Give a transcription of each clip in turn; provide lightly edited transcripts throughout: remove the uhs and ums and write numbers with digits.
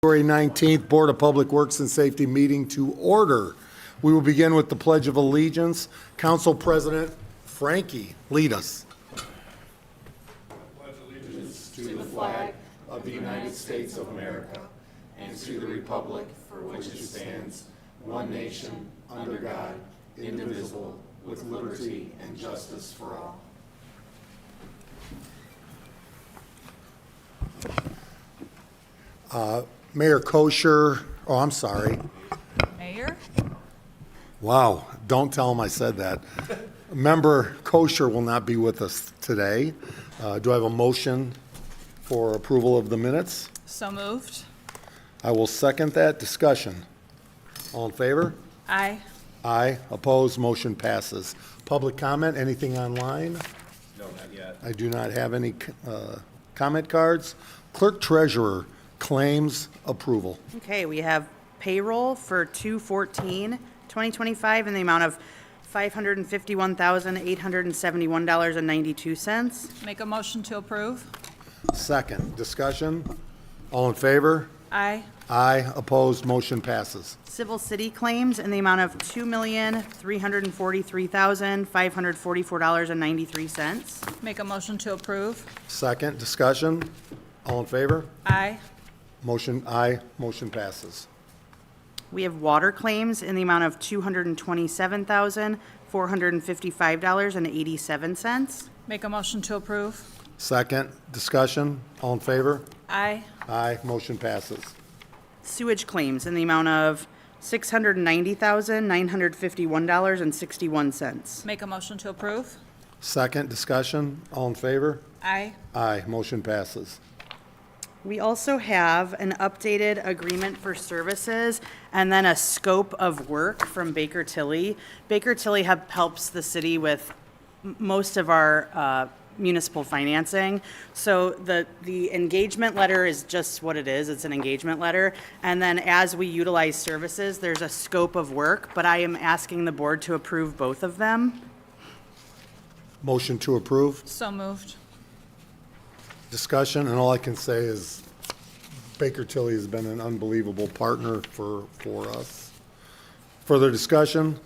February 19th Board of Public Works and Safety meeting to order. We will begin with the Pledge of Allegiance. Council President Frankie, lead us. Pledge allegiance to the flag of the United States of America and to the republic for which it stands, one nation, under God, indivisible, with liberty and justice for all. Mayor Kosher, oh, I'm sorry. Mayor? Wow, don't tell him I said that. Member Kosher will not be with us today. Do I have a motion for approval of the minutes? So moved. I will second that. Discussion. All in favor? Aye. Aye. Opposed? Motion passes. Public comment? Anything online? No, not yet. I do not have any comment cards. Clerk Treasurer, claims approval. Okay, we have payroll for 2/14/2025 in the amount of $551,871.92. Make a motion to approve. Second. Discussion. All in favor? Aye. Aye. Opposed? Motion passes. Civil city claims in the amount of $2,343,544.93. Make a motion to approve. Second. Discussion. All in favor? Aye. Motion, aye. Motion passes. We have water claims in the amount of $227,455.87. Make a motion to approve. Second. Discussion. All in favor? Aye. Aye. Motion passes. Sewage claims in the amount of $690,951.61. Make a motion to approve. Second. Discussion. All in favor? Aye. Aye. Motion passes. We also have an updated agreement for services and then a scope of work from Baker Tilly. Baker Tilly helps the city with most of our municipal financing. So the engagement letter is just what it is. It's an engagement letter. And then as we utilize services, there's a scope of work, but I am asking the board to approve both of them. Motion to approve. So moved. Discussion, and all I can say is Baker Tilly has been an unbelievable partner for us. Further discussion?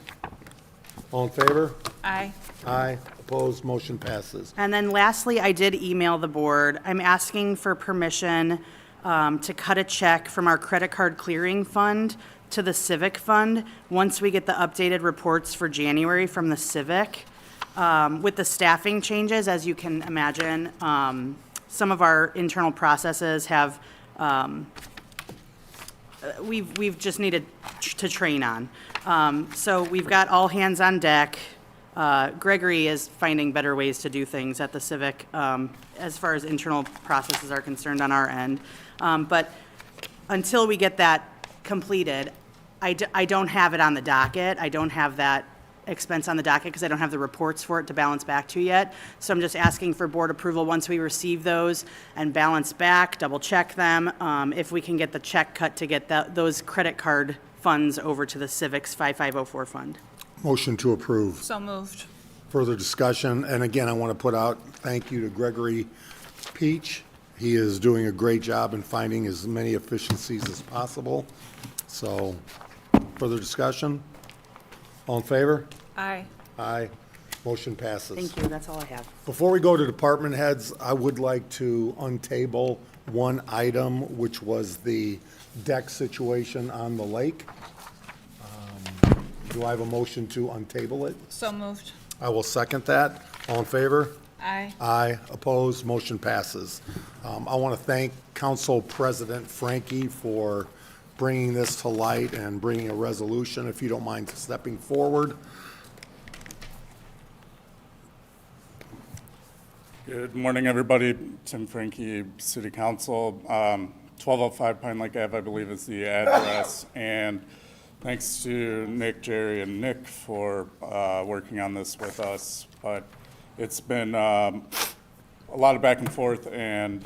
All in favor? Aye. Aye. Opposed? Motion passes. And then lastly, I did email the board. I'm asking for permission to cut a check from our credit card clearing fund to the Civic Fund once we get the updated reports for January from the Civic. With the staffing changes, as you can imagine, some of our internal processes have, we've just needed to train on. So we've got all hands on deck. Gregory is finding better ways to do things at the Civic as far as internal processes are concerned on our end. But until we get that completed, I don't have it on the docket. I don't have that expense on the docket because I don't have the reports for it to balance back to yet. So I'm just asking for board approval once we receive those and balance back, double check them, if we can get the check cut to get those credit card funds over to the Civics 5504 fund. Motion to approve. So moved. Further discussion, and again, I want to put out thank you to Gregory Peach. He is doing a great job in finding as many efficiencies as possible. So, further discussion? All in favor? Aye. Aye. Motion passes. Thank you, that's all I have. Before we go to department heads, I would like to untable one item, which was the deck situation on the lake. Do I have a motion to untable it? So moved. I will second that. All in favor? Aye. Aye. Opposed? Motion passes. I want to thank Council President Frankie for bringing this to light and bringing a resolution. If you don't mind stepping forward. Good morning, everybody. Tim Frankie, City Council. 1205 Pine Lake Ave, I believe, is the address. And thanks to Nick, Jerry, and Nick for working on this with us. But it's been a lot of back and forth, and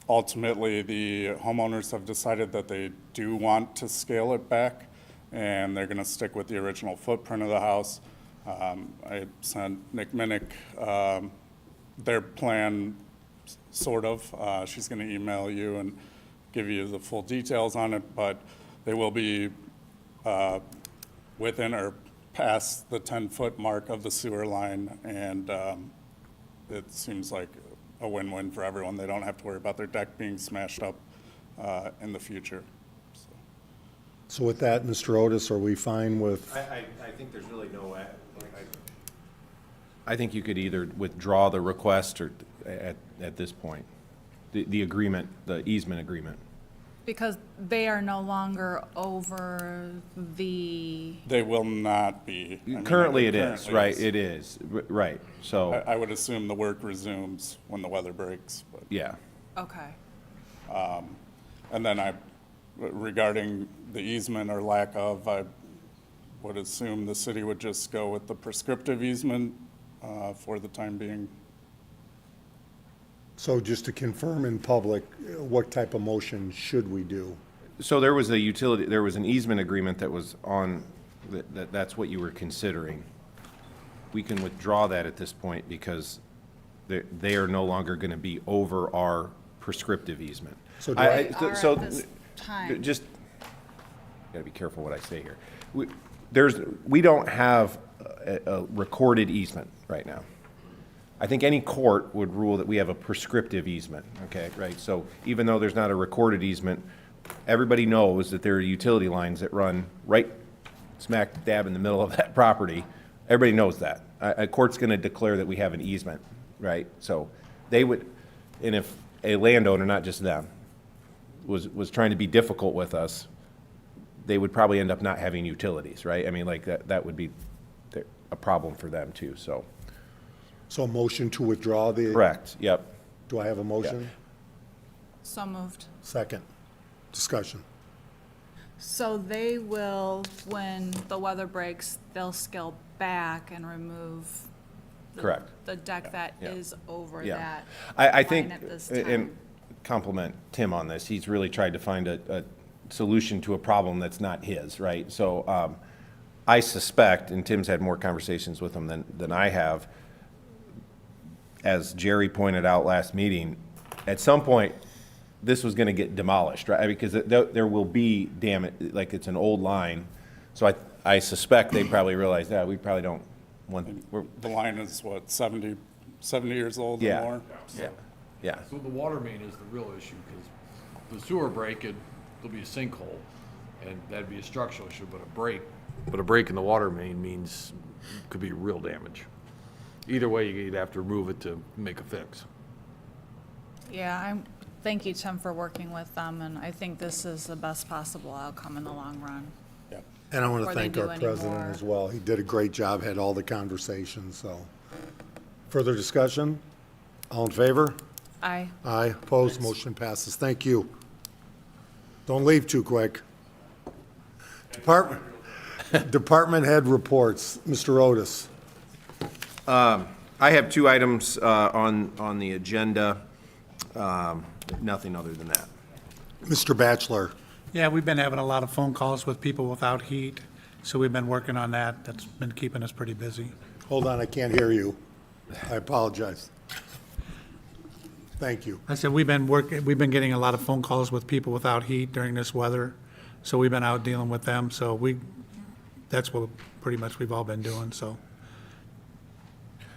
ultimately the homeowners have decided that they do want to scale it back, and they're going to stick with the original footprint of the house. I sent Nick Minnick their plan, sort of. She's going to email you, and give you the full details on it, but they will be within or past the 10-foot mark of the sewer line, and it seems like a win-win for everyone. They don't have to worry about their deck being smashed up in the future. So with that, Mr. Otis, are we fine with, I think there's really no, I think you could either withdraw the request or at this point, the agreement, the easement agreement. Because they are no longer over the, They will not be. I mean, Currently it is, currently right, is. it is, right, so, I would assume the work resumes when the weather breaks, but. yeah. okay. And then regarding the easement or lack of, I would assume the city would just go with the prescriptive easement for the time being. so just to confirm in public, what type of motion should we do? So there was an easement agreement that was on, that's what you were considering. We can withdraw that at this point because they are no longer going to be over our prescriptive easement. So do They are so at this time. just, gotta be careful what I say here. We don't have a recorded easement right now. I think any court would rule that we have a prescriptive easement, okay, right? So even though there's not a recorded easement, everybody knows that there are utility lines that run right smack dab in the middle of that property. Everybody knows that. A court's gonna declare that we have an easement, right? So they would, and if a landowner, not just them, was trying to be difficult with us, they would probably end up not having utilities, right? I mean, like, that would be a problem for them too, so. So a motion to withdraw the? Correct, yep. Do I have a motion? So moved. Second. Discussion. So they will, when the weather breaks, they'll scale back and remove Correct. the deck that Yeah. is over Yeah. that I think, line at this and time. compliment Tim on this, he's really tried to find a solution to a problem that's not his, right? So I suspect, and Tim's had more conversations with him than I have, as Jerry pointed out last meeting, at some point, this was gonna get demolished, right? Because there will be damage, like it's an old line. So I suspect they probably realized, we probably don't want, The line is what, 70 years old or yeah, more? yeah, yeah. So the water main is the real issue, because the sewer break, there'll be a sinkhole, and that'd be a structural issue, but a break in the water main means, could be real damage. Either way, you'd have to remove it to make a fix. Yeah, thank you, Tim, for working with them, and I think this is the best possible outcome in the long run. Yeah. And I want to Before they thank do our any president more. as well. He did a great job, had all the conversations, so. Further discussion? All in favor? Aye. Aye, opposed, motion passes. Thank you. Don't leave too quick. Department head reports. Mr. Otis. I have 2 items on the agenda, nothing other than that. Mr. Batchelor. Yeah, we've been having a lot of phone calls with people without heat, so we've been working on that. That's been keeping us pretty busy. Hold on, I can't hear you. I apologize. Thank you. I said, we've been getting a lot of phone calls with people without heat during this weather, so we've been out dealing with them, so that's what pretty much we've all been doing, so.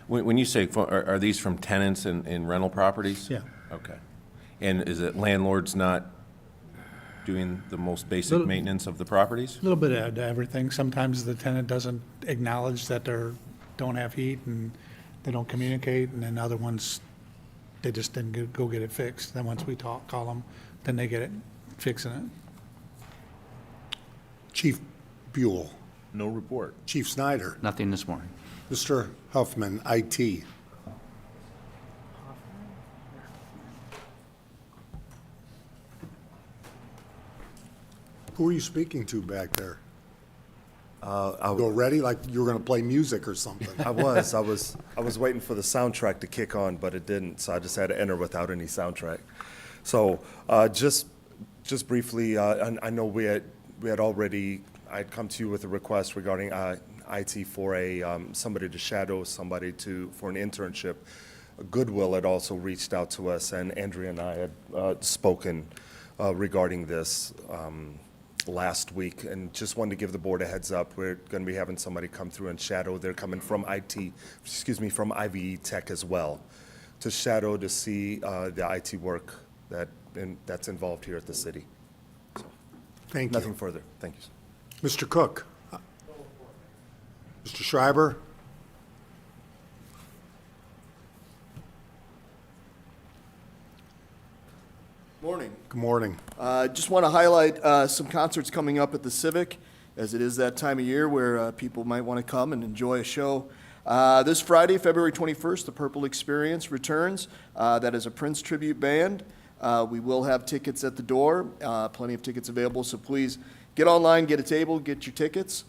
When you say, are these from tenants in rental properties? Yeah. Okay. And is it landlords not doing the most basic Little- maintenance of the properties? A little bit of everything. Sometimes the tenant doesn't acknowledge that don't have heat and they don't communicate, and then other ones, they just didn't go get it fixed. Then once we call them, then they get it, fixing it. Chief Buell. No report. Chief Snyder. Nothing this morning. Mr. Huffman, IT. Who are you speaking to back there? Go ready, like you were going to play music or something. I was waiting for the soundtrack to kick on, but it didn't, so I just had to enter without any soundtrack. So, just briefly, I know we had already, I'd come to you with a request regarding IT for somebody to shadow somebody for an internship. Goodwill had also reached out to us, and Andrea and I had spoken regarding this last week, and just wanted to give the board a heads up. We're going to be having somebody come through and shadow. They're coming from from IVE Tech as well, to shadow to see the IT work that's involved here at the city. Thank you. Nothing further. Thank you, sir. Mr. Cook? Mr. Schreiber? Morning. Good morning. Just want to highlight some concerts coming up at the Civic, as it is that time of year where people might want to come and enjoy a show. This Friday, February 21st, the Purple Experience returns. That is a Prince tribute band. We will have tickets at the door, plenty of tickets available, so please get online, get a table, get your tickets.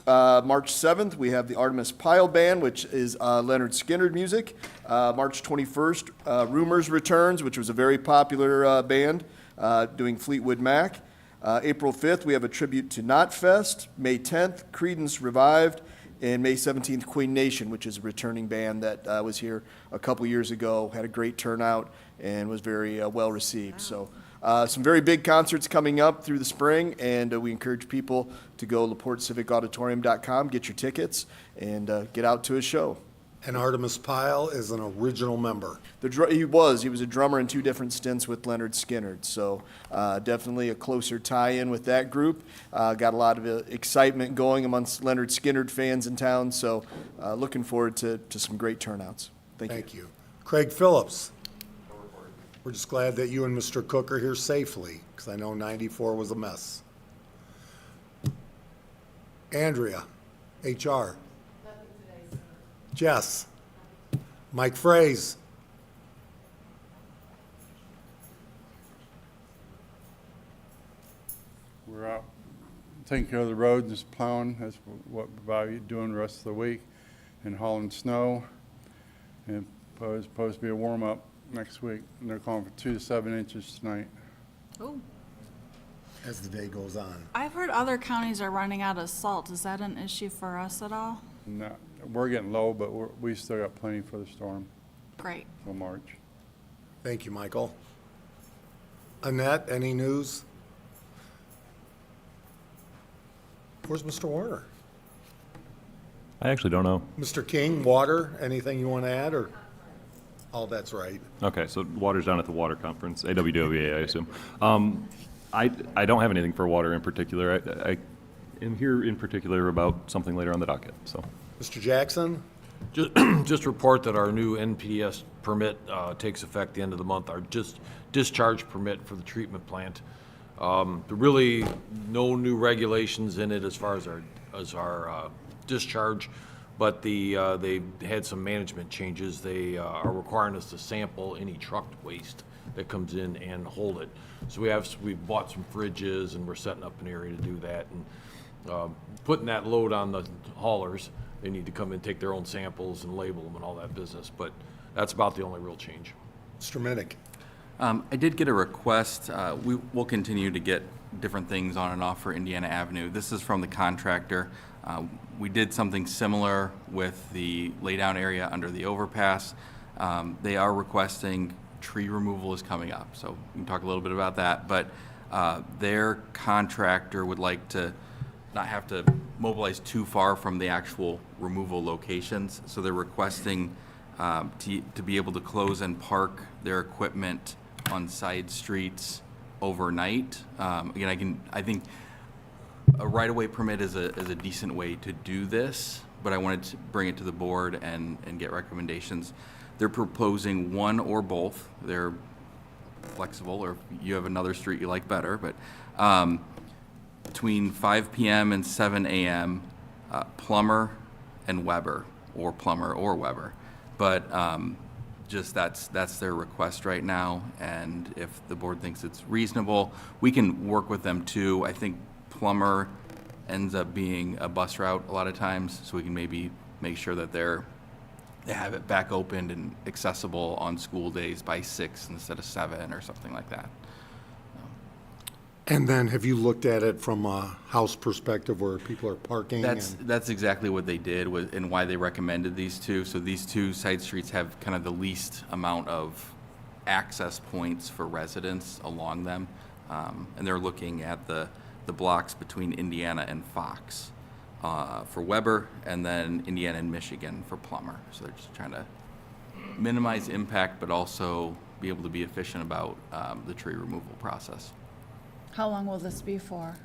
March 7th, we have the Artemis Pyle Band, which is Leonard Skinner music. March 21st, Rumors returns, which was a very popular band doing Fleetwood Mac. April 5th, we have a tribute to Knotfest. May 10th, Creedence Revived. And May 17th, Queen Nation, which is a returning band that was here a couple years ago, had a great turnout, and was very well received. So some very big concerts coming up through the spring, and we encourage people to go to LaPorteCivicAuditorium.com, get your tickets, and get out to a show. And Artemis Pyle is an original member. He was a drummer in 2 different stints with Leonard Skinner, so definitely a closer tie-in with that group. Got a lot of excitement going amongst Leonard Skinner fans in town, so looking forward to some great turnouts. Thank you. Craig Phillips? We're just glad that you and Mr. Cook are here safely, because I know 94 was a mess. Andrea, HR? Jess? Mike Fraze? We're out taking care of the roads, just plowing. That's what we're doing the rest of the week, and hauling snow. And it's supposed to be a warm-up next week, and they're calling for 2 to 7 inches tonight. Ooh. As the day goes on. I've heard other counties are running out of salt. Is that an issue for us at all? No, we're getting low, but we still got plenty for the storm Great. till March. Thank you, Michael. Annette, any news? Where's Mr. Warner? I actually don't know. Mr. King, water, anything you want to add, or? Oh, that's right. Okay, so water's down at the water conference, AWWA, I assume. I don't have anything for water in particular. I am here in particular about something later on the docket, so. Mr. Jackson? Just report that our new NPS permit takes effect the end of the month, our discharge permit for the treatment plant. There really no new regulations in it as far as our discharge, but they had some management changes. They are requiring us to sample any trucked waste that comes in and hold it. So we've bought some fridges, and we're setting up an area to do that, and putting that load on the haulers. They need to come and take their own samples and label them and all that business, but that's about the only real change. Mr. Minnick? I did get a request. We will continue to get different things on and off for Indiana Avenue. This is from the contractor. We did something similar with the laydown area under the overpass. They are requesting tree removal is coming up, so we can talk a little bit about that. But their contractor would like to not have to mobilize too far from the actual removal locations, so they're requesting to be able to close and park their equipment on side streets overnight. Again, I think a right-of-way permit is a decent way to do this, but I wanted to bring it to the board and get recommendations. They're proposing one or both. They're flexible, or if you have another street you like better, but between 5 p.m. and 7 a.m., Plummer and Weber, or Plummer or Weber. But just that's their request right now, and if the board thinks it's reasonable, we can work with them too. I think Plummer ends up being a bus route a lot of times, so we can maybe make sure that they have it back opened and accessible on school days by 6 instead of 7 or something like that. And then have you looked at it from a house perspective where people are parking? That's exactly what they did and why they recommended these two. So these two side streets have kind of the least amount of access points for residents along them. And they're looking at the blocks between Indiana and Fox for Weber, and then Indiana and Michigan for Plummer. So they're just trying to minimize impact, but also be able to be efficient about the tree removal process. How long will this be for?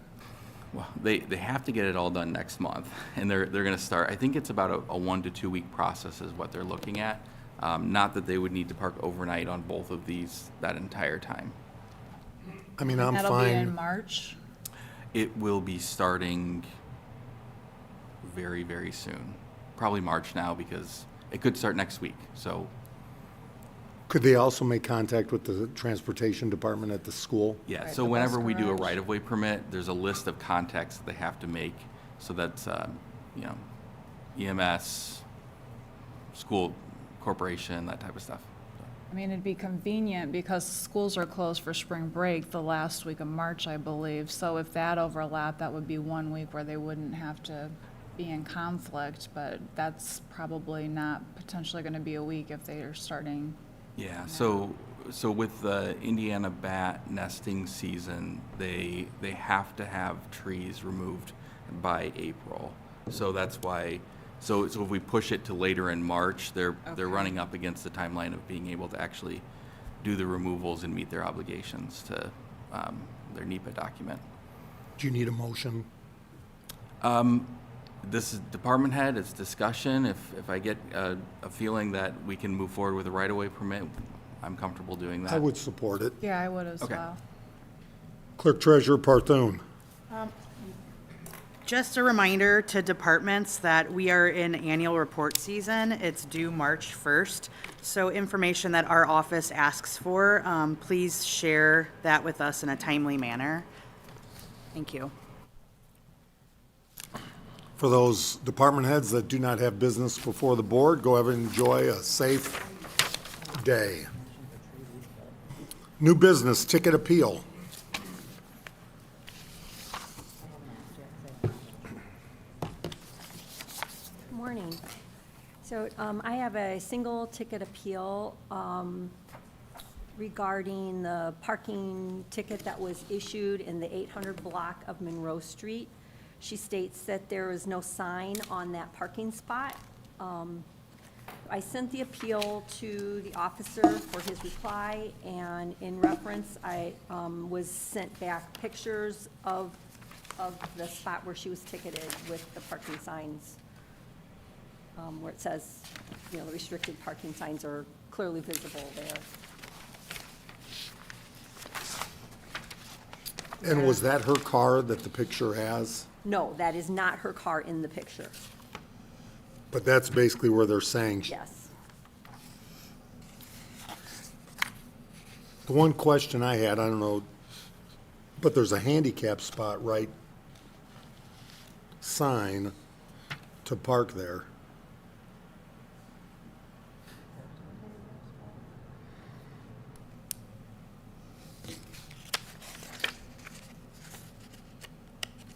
Well, they have to get it all done next month, and they're going to start. I think it's about a 1 to 2 week process is what they're looking at. Not that they would need to park overnight on both of these that entire time. I mean, I'm That'll be in fine. March? It will be starting very, very soon. Probably March now, because it could start next week. So Could they also make contact with the transportation department at the school? yeah, Right, so the bus whenever we do a garage. right-of-way permit, there's a list of contacts that they have to make. So that's, you know, EMS, school, corporation, that type of stuff. I mean, it'd be convenient because schools are closed for spring break the last week of March, I believe. So if that overlapped, that would be 1 week where they wouldn't have to be in conflict, but that's probably not potentially gonna be a week if they are starting. Yeah, so with the Indiana bat nesting season, they have to have trees removed by April. So that's why, so if we push it to later in March, they're running up against the timeline of being able to actually do the removals and meet their obligations to their NEPA document. Do you need a motion? This is department head, it's discussion. If I get a feeling that we can move forward with a right-of-way permit, I'm comfortable doing that. I would support it. Yeah, I would as Okay. well. Clerk Treasurer Parthune. Just a reminder to departments that we are in annual report season. It's due March 1st. So information that our office asks for, please share that with us in a timely manner. Thank you. For those department heads that do not have business before the board, go ahead and enjoy a safe day. New business, ticket appeal. Morning. So I have a single ticket appeal regarding the parking ticket that was issued in the 800 block of Monroe Street. She states that there is no sign on that parking spot. I sent the appeal to the officer for his reply, and in reference, I was sent back pictures of the spot where she was ticketed with the parking signs, where it says, you know, the restricted parking signs are clearly visible there. And was that her car that the picture has? No, that is not her car in the picture. But that's basically where they're saying. Yes. The one question I had, I don't know, but there's a handicap spot right sign to park there.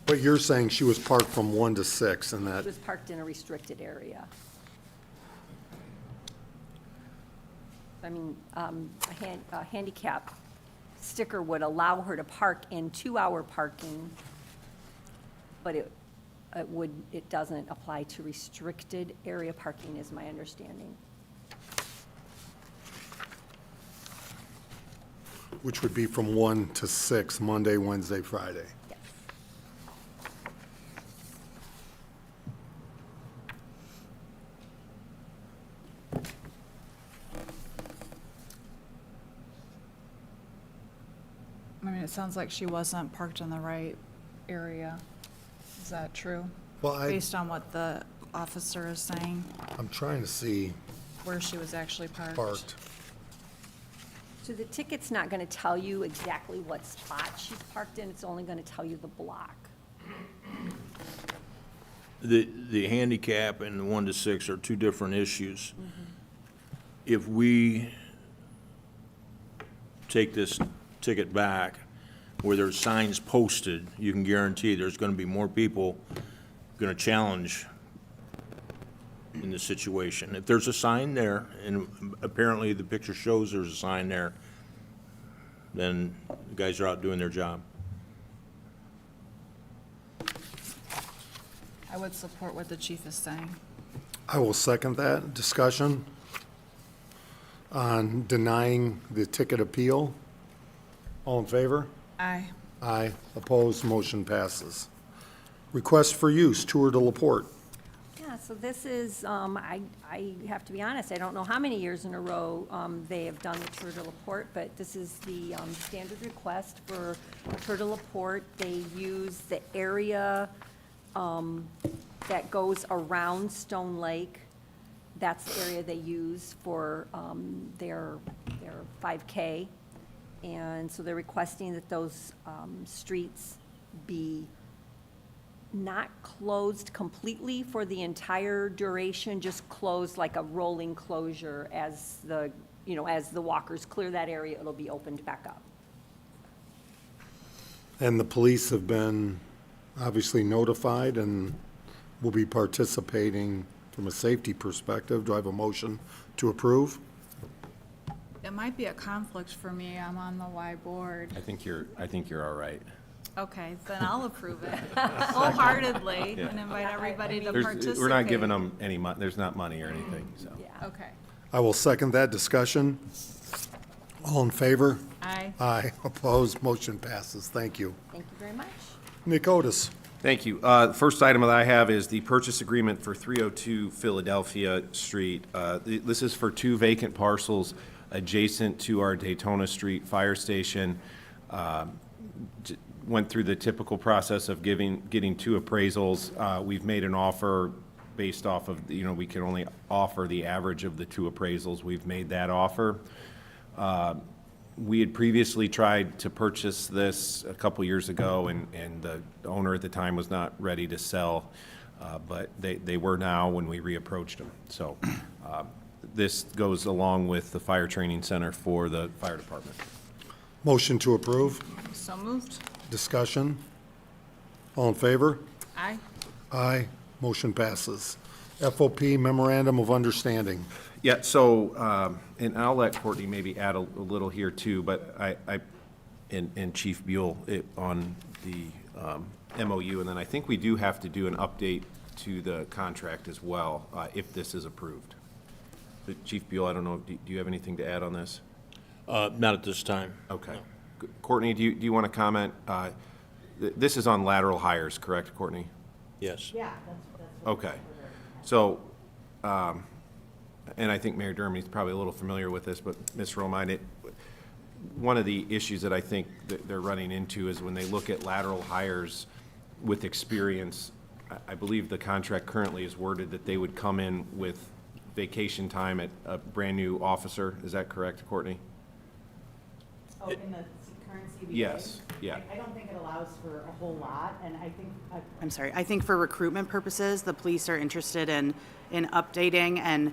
But you're saying she was parked from 1 to 6 and She that, was parked in a restricted area. I mean, a handicap sticker would allow her to park in 2-hour parking, but it doesn't apply to restricted area parking, is my understanding. which would be from 1 to 6, Monday, Wednesday, Friday. Yes. I mean, it sounds like she wasn't parked in the right area. Is that true? Well, Based on what the officer is saying, I'm trying to see where she was actually parked. So the ticket's not going to tell you exactly what spot she's parked in, it's only going to tell you the block. The handicap and the 1 to 6 are two different issues. If we take this ticket back, where there's signs posted, you can guarantee there's gonna be more people gonna challenge in the situation. If there's a sign there, and apparently the picture shows there's a sign there, then the guys are out doing their job. I would support what the chief is saying. I will second that. Discussion on denying the ticket appeal. All in favor? Aye. Aye. Opposed, motion passes. Request for use, Tour de LaPorte. Yeah, so this is, I have to be honest, I don't know how many years in a row they have done the Tour de LaPorte, but this is the standard request for the Tour de LaPorte. They use the area that goes around Stone Lake. That's the area they use for their 5K. And so they're requesting that those streets be not closed completely for the entire duration, just closed like a rolling closure as the, as the walkers clear that area, it'll be opened back up. And the police have been obviously notified and will be participating from a safety perspective. Do I have a motion to approve? It might be a conflict for me. I'm on the Y board. I think you're all right. Okay, then I'll approve it wholeheartedly and invite everybody to participate. We're not giving them any money, there's not money or anything, so. Yeah. Okay. I will second that. Discussion. All in favor? Aye. Aye. Opposed, motion passes. Thank you. Thank you very much. Nick Otis. Thank you. The first item that I have is the purchase agreement for 302 Philadelphia Street. This is for 2 vacant parcels adjacent to our Daytona Street Fire Station. Went through the typical process of getting 2 appraisals. We've made an offer based off of, we can only offer the average of the 2 appraisals. We've made that offer. We had previously tried to purchase this a couple years ago, and the owner at the time was not ready to sell, but they were now when we reapproached them. So this goes along with the fire training center for the fire department. Motion to approve. So moved. Discussion. All in favor? Aye. Aye. Motion passes. FOP Memorandum of Understanding. Yeah, so, and I'll let Courtney maybe add a little here too, but and Chief Buell on the MOU, and then I think we do have to do an update to the contract as well, if this is approved. But Chief Buell, I don't know, do you have anything to add on this? Not at this time. Okay. Courtney, do you want to comment? This is on lateral hires, correct, Courtney? Yes. Yeah, that's. Okay. So, and I think Mayor Dermody's probably a little familiar with this, but Ms. Romine, one of the issues that I think that they're running into is when they look at lateral hires with experience, I believe the contract currently is worded that they would come in with vacation time at a brand-new officer. Is that correct, Courtney? Oh, in the current CBA? Yes, yeah. I don't think it allows for a whole lot, and I think, I'm sorry, I think for recruitment purposes, the police are interested in updating and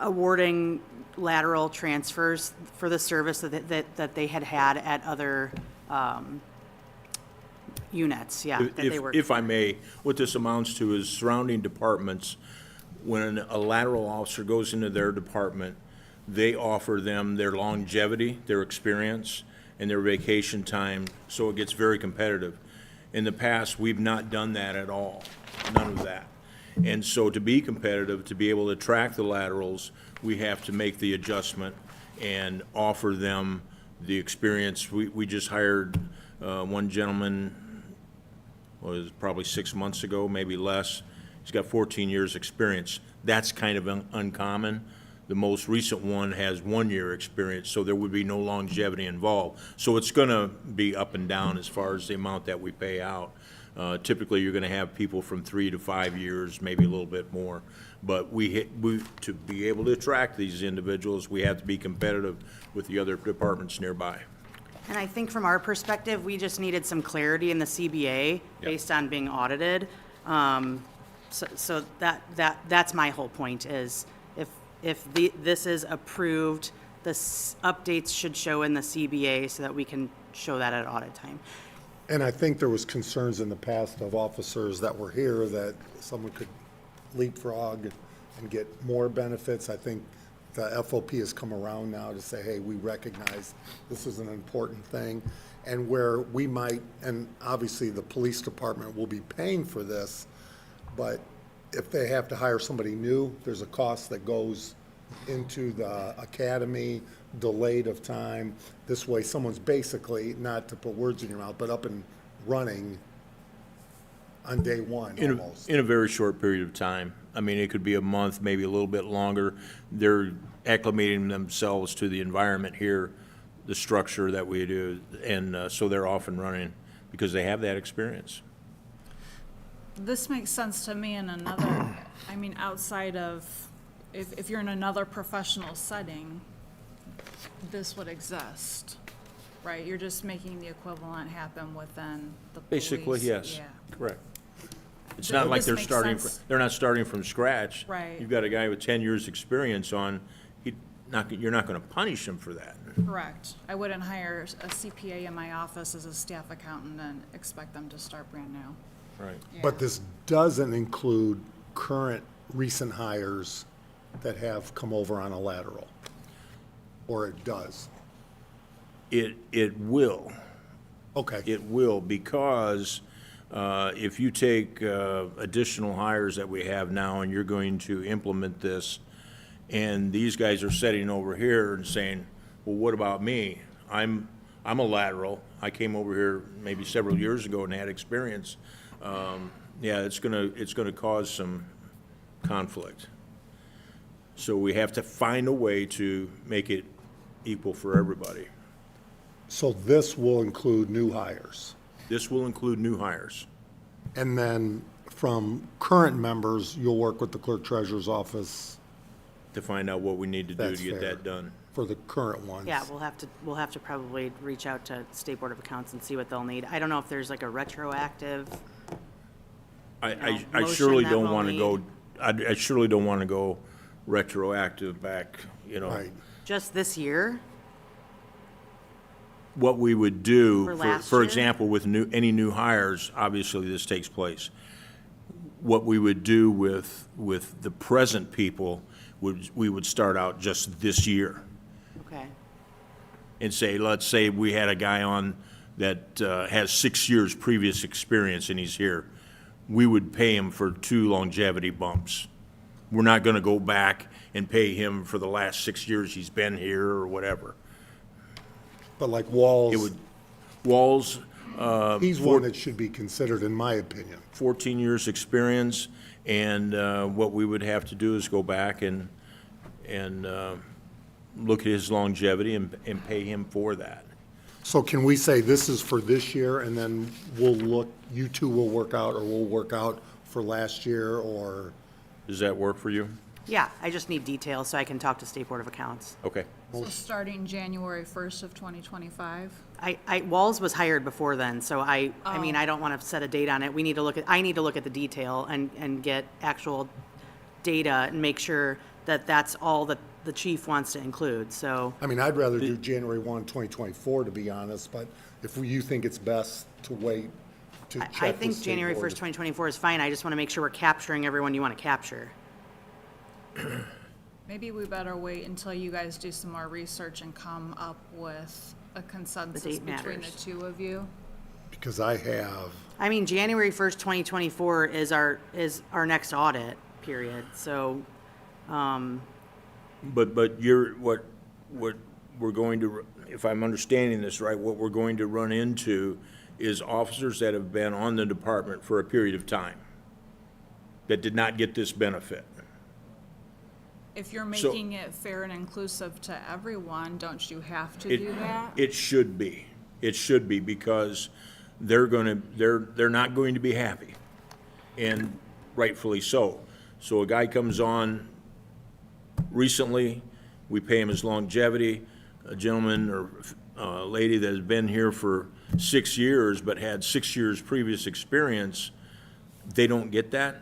awarding lateral transfers for the service that they had at other units, yeah, that they were. If I may, what this amounts to is surrounding departments, when a lateral officer goes into their department, they offer them their longevity, their experience, and their vacation time, so it gets very competitive. In the past, we've not done that at all, none of that. And so to be competitive, to be able to track the laterals, we have to make the adjustment and offer them the experience. We just hired one gentleman, was probably 6 months ago, maybe less. He's got 14 years' experience. That's kind of uncommon. The most recent one has 1 year experience, so there would be no longevity involved. So it's going to be up and down as far as the amount that we pay out. Typically, you're going to have people from 3 to 5 years, maybe a little bit more. But to be able to attract these individuals, we have to be competitive with the other departments nearby. And I think from our perspective, we just needed some clarity in the CBA based on being audited. So that's my whole point is if this is approved, the updates should show in the CBA so that we can show that at audit time. And I think there was concerns in the past of officers that were here that someone could leapfrog and get more benefits. I think the FOP has come around now to say, hey, we recognize this is an important thing. And where we might, and obviously the police department will be paying for this, but if they have to hire somebody new, there's a cost that goes into the academy, delayed of time. This way, someone's basically, not to put words in your mouth, but up and running on day one almost. In a very short period of time. I mean, it could be a month, maybe a little bit longer. They're acclimating themselves to the environment here, the structure that we do, and so they're off and running because they have that experience. This makes sense to me in another, I mean, outside of, if you're in another professional setting, this would exist, right? You're just making the equivalent happen within the police. Basically, yes, Yeah. correct. It's Th- not like this they're makes starting, sense. they're not starting from scratch. Right. You've got a guy with 10 years' experience on, you're not going to punish him for that. Correct. I wouldn't hire a CPA in my office as a staff accountant and expect them to start brand new. Right. But this doesn't include current, recent hires that have come over on a lateral, or it does? It will. Okay. It will, because if you take additional hires that we have now and you're going to implement this, and these guys are sitting over here and saying, well, what about me? I'm a lateral. I came over here maybe several years ago and had experience. Yeah, it's gonna cause some conflict. So we have to find a way to make it equal for everybody. So this will include new hires? This will include new hires. And then from current members, you'll work with the clerk treasurer's office To find out what we need to do That's to get fair. that done. for the current ones? Yeah, we'll have to probably reach out to State Board of Accounts and see what they'll need. I don't know if there's like a retroactive, I motion surely that don't we'll want to go, need. I surely don't want to go retroactive back, you know. Right. just this year. What we would do, For last for year? example, with any new hires, obviously this takes place. What we would do with the present people, we would start out just this year Okay. and say, let's say we had a guy on that has 6 years previous experience and he's here. We would pay him for 2 longevity bumps. We're not going to go back and pay him for the last 6 years he's been here or whatever. But like Walls, It would, Walls, he's one that should be considered, in my opinion. 14 years' experience, and what we would have to do is go back and look at his longevity and pay him for that. So can we say this is for this year, and then we'll look, you two will work out, or we'll work out for last year, or? Does that work for you? Yeah, I just need details so I can talk to State Board of Accounts. Okay. So starting January 1st of 2025? Walls was hired before then, so I mean, Oh. I don't want to set a date on it. I need to look at the detail and get actual data and make sure that that's all that the chief wants to include, so. I mean, I'd rather do January 1, 2024, to be honest, but if you think it's best to wait to check I with think State January Board. 1st, 2024 is fine. I just want to make sure we're capturing everyone you want to capture. Maybe we better wait until you guys do some more research and come up with a consensus date between the matters. two of you. Because I have, I mean, January 1st, 2024 is our next audit period, so, But what we're going to, if I'm understanding this right, what we're going to run into is officers that have been on the department for a period of time that did not get this benefit. If you're So- making it fair and inclusive to everyone, don't you have to do that? It should be. It should be, because they're not going to be happy, and rightfully so. So a guy comes on recently, we pay him his longevity. A gentleman or a lady that has been here for 6 years but had 6 years previous experience, they don't get that.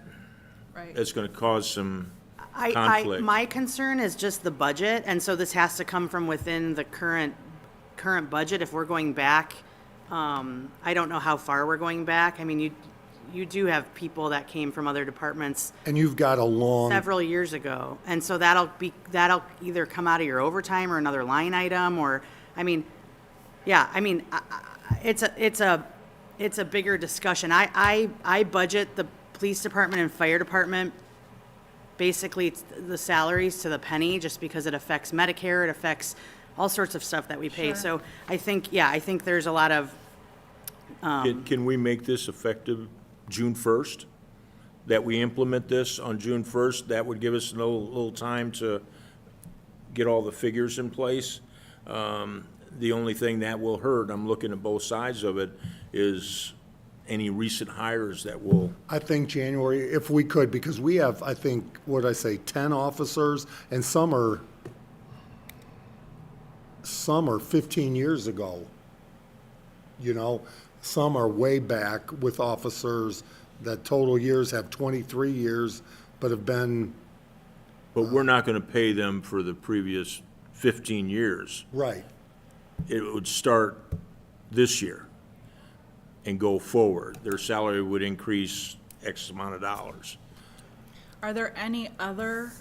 Right. That's going to cause some conflict. my concern is just the budget, and so this has to come from within the current budget. If we're going back, I don't know how far we're going back. I mean, you do have people that came from other departments And you've got a long, several years ago. And so that'll either come out of your overtime or another line item, or, I mean, yeah, I mean, it's a bigger discussion. I budget the police department and fire department, basically it's the salaries to the penny, just because it affects Medicare, it affects all sorts of stuff that we pay. Sure. So I think there's a lot of, Can we make this effective June 1st? That we implement this on June 1st? That would give us a little time to get all the figures in place. The only thing that will hurt, I'm looking at both sides of it, is any recent hires that will, I think January, if we could, because we have, I think, what did I say, 10 officers, and some are 15 years ago. You know, some are way back with officers that total years have 23 years, but have been, but we're not gonna pay them for the previous 15 years. right. It would start this year and go forward. Their salary would increase X amount of dollars. Are there any other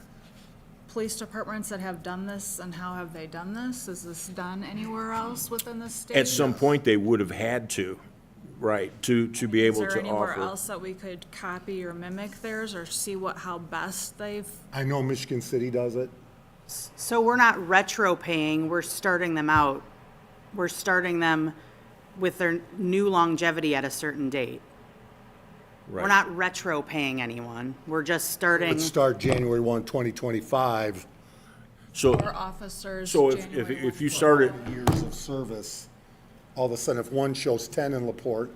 police departments that have done this, and how have they done this? Is this done anywhere else within the state? At some point, they would have had to, right, to be able Is there to anywhere offer. else that we could copy or mimic theirs, or see how best they've? I know Michigan City does it. so we're not retro paying, we're starting them out. We're starting them with their new longevity at a certain date. We're Right. not retro paying anyone. We're just starting. Would start January 1, 2025. So, Or officers. so January if you 1. started, Years of service, all of a sudden, if one shows 10 in LaPorte,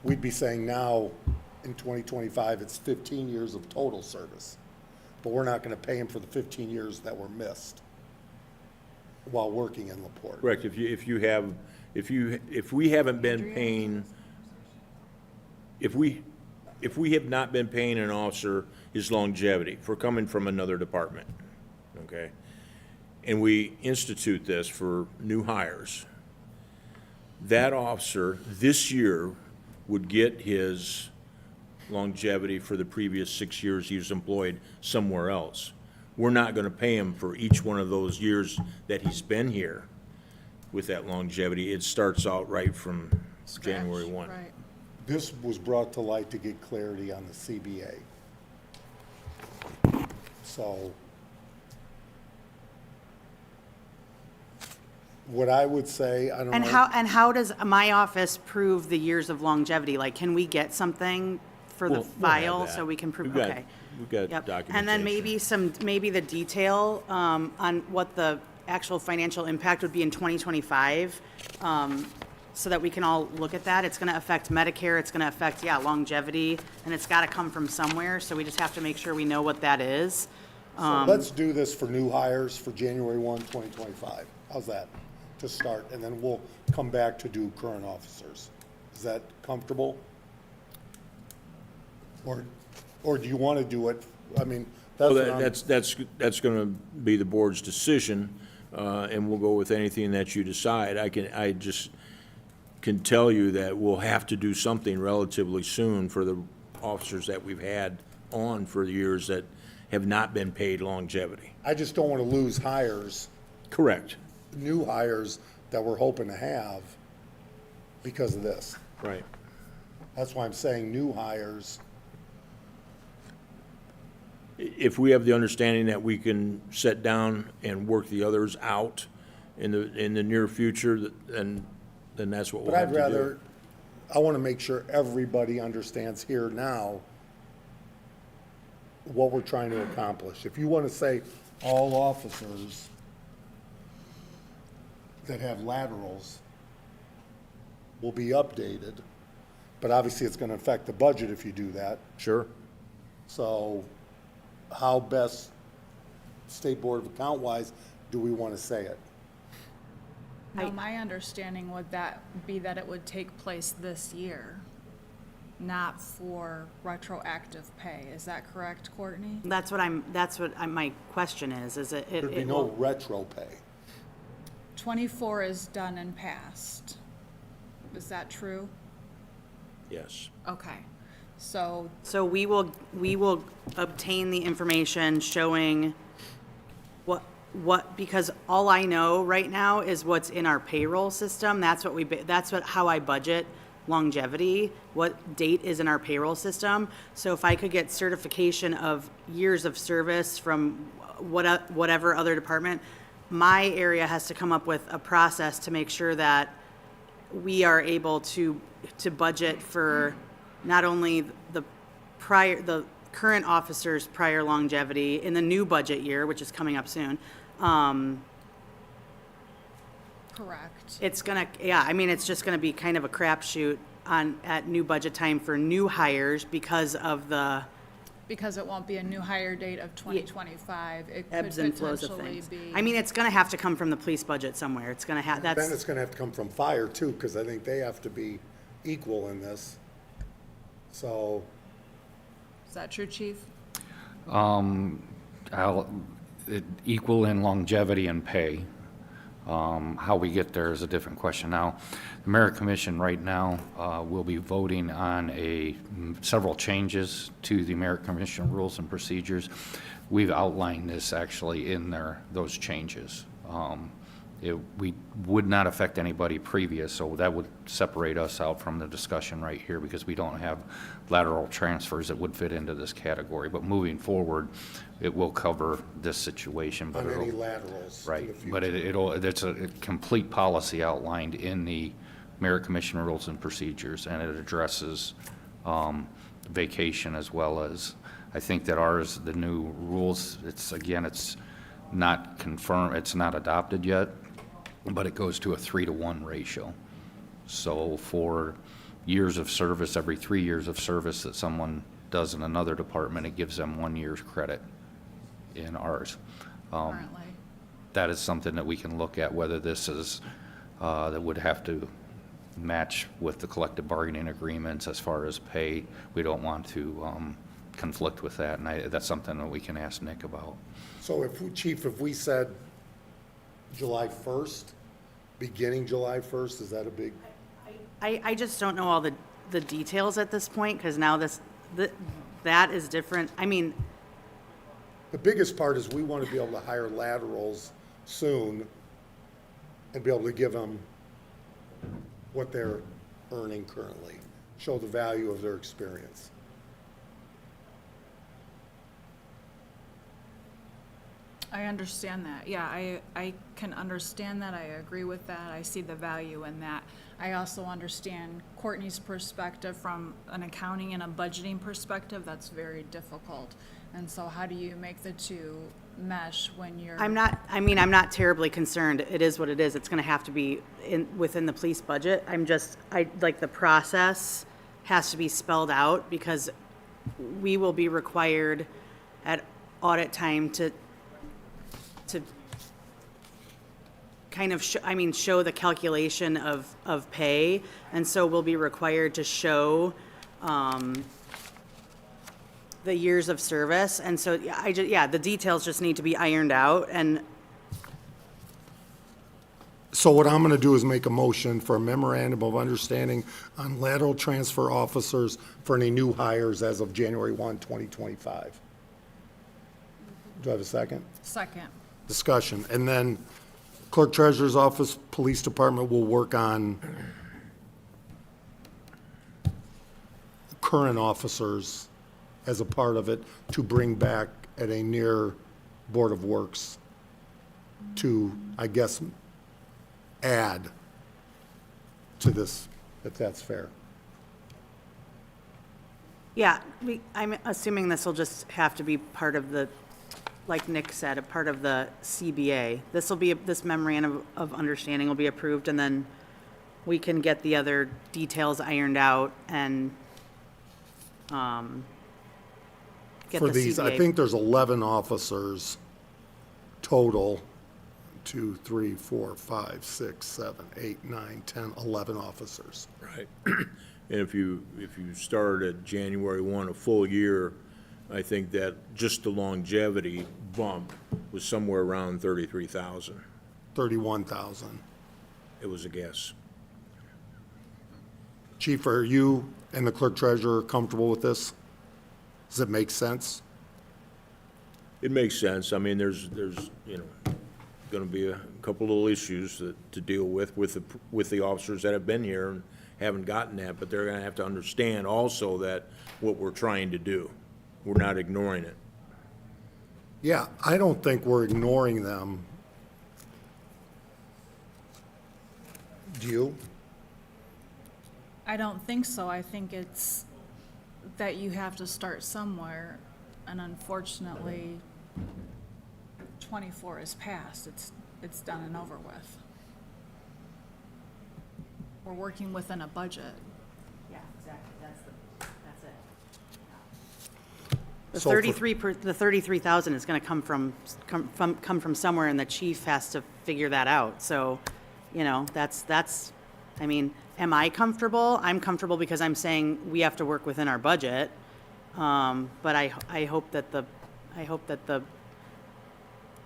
we'd be saying now, in 2025, it's 15 years of total service. But we're not gonna pay them for the 15 years that were missed while working in LaPorte. correct, if we haven't been paying, if we have not been paying an officer his longevity for coming from another department, okay? And we institute this for new hires, that officer this year would get his longevity for the previous 6 years he was employed somewhere else. We're not gonna pay him for each one of those years that he's been here with that longevity. It starts out right from January 1. Right. This was brought to light to get clarity on the CBA. So, what I would say, I don't know. And how does my office prove the years of longevity? Like, can we get something for the We'll have file that. so we can prove, We've got- okay. We've got Yep. documentation. And then maybe the detail, on what the actual financial impact would be in 2025, so that we can all look at that. It's gonna affect Medicare, it's gonna affect, longevity, and it's gotta come from somewhere, so we just have to make sure we know what that is. So let's do this for new hires for January 1, 2025. How's that? To start, and then we'll come back to do current officers. Is that comfortable? Or do you want to do it, I mean, that's Well, what I'm. that's gonna be the board's decision, and we'll go with anything that you decide. I just can tell you that we'll have to do something relatively soon for the officers that we've had on for the years that have not been paid longevity. I just don't want to lose hires, Correct. new hires that we're hoping to have because of this. Right. That's why I'm saying new hires. If we have the understanding that we can sit down and work the others out in the near future, then that's what we'll But have I'd to do. rather, I want to make sure everybody understands here now what we're trying to accomplish. If you want to say all officers that have laterals will be updated, but obviously it's going to affect the budget if you do that. Sure. So how best, State Board of Account-wise, do we want to say it? Now, my understanding would be that it would take place this year, not for retroactive pay. Is that correct, Courtney? That's what my question is it? There'd be it no will- retro pay. 24 is done and passed. Is that true? Yes. Okay. So So we will obtain the information showing what, because all I know right now is what's in our payroll system. That's how I budget longevity, what date is in our payroll system. So if I could get certification of years of service from whatever other department, my area has to come up with a process to make sure that we are able to budget for not only the current officer's prior longevity in the new budget year, which is coming up soon. correct. It's just gonna be kind of a crapshoot at new budget time for new hires because of the Because it won't be a new hire date of 2025. It could ebbs and flows of potentially things. be. I mean, it's gonna have to come from the police budget somewhere. It's gonna have, Then that's, it's gonna have to come from fire too, because I think they have to be equal in this. So, Is that true, chief? Equal in longevity and pay. How we get there is a different question. Now, the Merit Commission right now will be voting on several changes to the Merit Commission rules and procedures. We've outlined this actually in those changes. We would not affect anybody previous, so that would separate us out from the discussion right here because we don't have lateral transfers that would fit into this category. But moving forward, it will cover this situation. But on any laterals to the right, future. but it's a complete policy outlined in the Merit Commission rules and procedures, and it addresses vacation as well as, I think that ours, the new rules, it's not confirmed, it's not adopted yet, but it goes to a 3-to-1 ratio. So for years of service, every 3 years of service that someone does in another department, it gives them 1 year's credit in ours. Currently. That is something that we can look at, whether this is, that would have to match with the collective bargaining agreements as far as pay. We don't want to conflict with that, and that's something that we can ask Nick about. So Chief, if we said July 1st, beginning July 1st, is that a big? I just don't know all the details at this point, because now that is different. I mean, The biggest part is we want to be able to hire laterals soon and be able to give them what they're earning currently, show the value of their experience. I understand that. Yeah, I can understand that. I agree with that. I see the value in that. I also understand Courtney's perspective from an accounting and a budgeting perspective. That's very difficult. And so how do you make the two mesh when you're? I'm not terribly concerned. It is what it is. It's gonna have to be within the police budget. The process has to be spelled out because we will be required at audit time to kind of show the calculation of pay. And so we'll be required to show, the years of service. And so, the details just need to be ironed out. And So what I'm gonna do is make a motion for a memorandum of understanding on lateral transfer officers for any new hires as of January 1, 2025. Do I have a second? Second. Discussion. And then Clerk Treasurer's Office, Police Department will work on current officers as a part of it to bring back at a near Board of Works to, I guess, add to this, if that's fair. yeah, I'm assuming this will just have to be part of the, like Nick said, a part of the CBA. This memorandum of understanding will be approved, and then we can get the other details ironed out and get For the these, I CBA. think there's 11 officers total, 2, 3, 4, 5, 6, 7, 8, 9, 10, 11 officers. Right. And if you start at January 1, a full year, I think that just the longevity bump was somewhere around 33,000. 31,000. It was a guess. Chief, are you and the clerk treasurer comfortable with this? Does it make sense? It makes sense. I mean, there's, you know, gonna be a couple little issues to deal with the officers that have been here and haven't gotten that, but they're gonna have to understand also that what we're trying to do, we're not ignoring it. Yeah, I don't think we're ignoring them. Do you? I don't think so. I think it's that you have to start somewhere, and unfortunately, 24 is passed. It's done and over with. We're working within a budget. Yeah, exactly, that's it. The So for- 33,000 is gonna come from somewhere, and the chief has to figure that out. So, you know, that's, I mean, am I comfortable? I'm comfortable because I'm saying we have to work within our budget. But I hope that